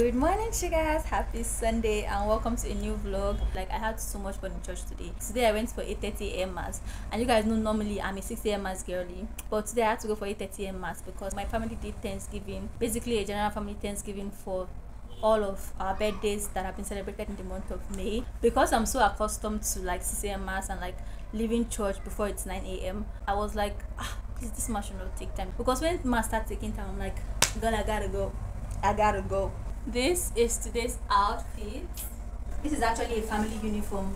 Good morning, guys. Happy Sunday and welcome to a new vlog. Like, I had so much fun in church today. Today I went for 8:30 a.m. mass, and you guys know normally I'm a 6 a.m. mass girly, but today I had to go for 8:30 a.m. mass because my family did Thanksgiving, basically a general family Thanksgiving for all of our birthdays that have been celebrated in the month of May. Because I'm so accustomed to like 6 a.m. mass and like leaving church before it's 9 a.m. I was like, please, this mass should not take time, because when mass starts taking time, I'm like, God, I gotta go. This is today's outfit. This is actually a family uniform.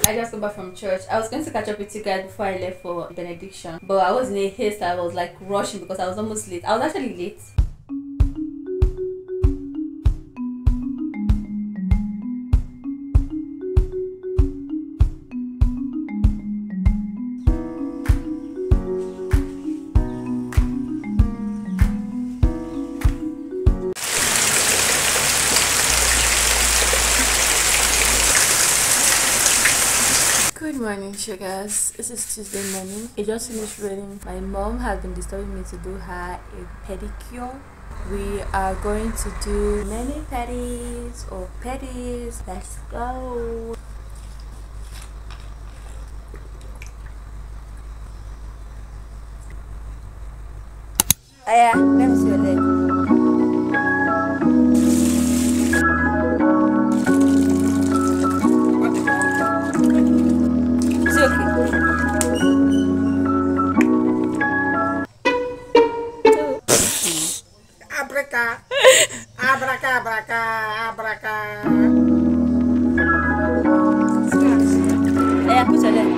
I just got back from church. I was going to catch up with you guys before I left for benediction, but I was in a haste. I was like rushing because I was almost late. I was actually late. Good morning, sugars. This is Tuesday morning. It just finished raining. My mom has been disturbing me to do her a pedicure. We are going to do many pedis or pedis. Let's go. Oh yeah, let me see your leg. Abraka. Eh, put it there.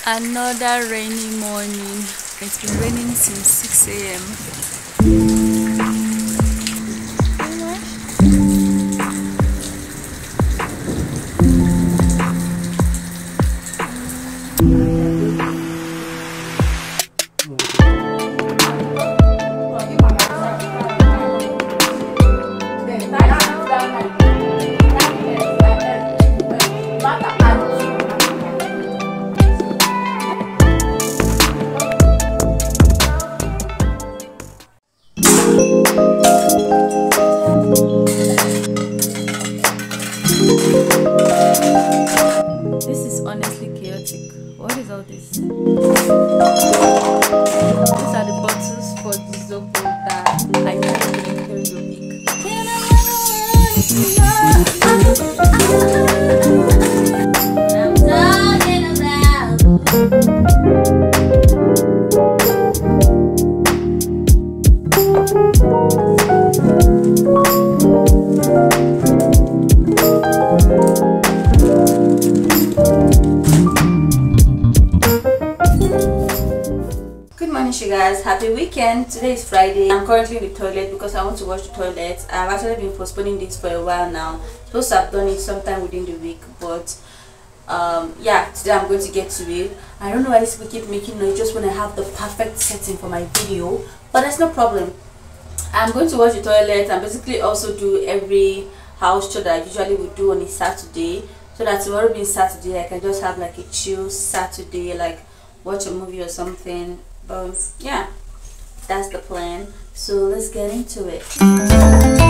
Another rainy morning. It's been raining since 6 a.m. miss you guys. Happy weekend. Today is Friday. I'm currently in the toilet because I want to wash the toilet. I've actually been postponing this for a while now. Supposed to have done it sometime within the week, but yeah, today I'm going to get to it. I don't know why this will keep making noise just when I have the perfect setting for my video, but that's no problem. I'm going to wash the toilet and basically also do every house chore that I usually would do on a Saturday, so that tomorrow being Saturday I can just have like a chill Saturday, like watch a movie or something. But yeah, that's the plan, so let's get into it.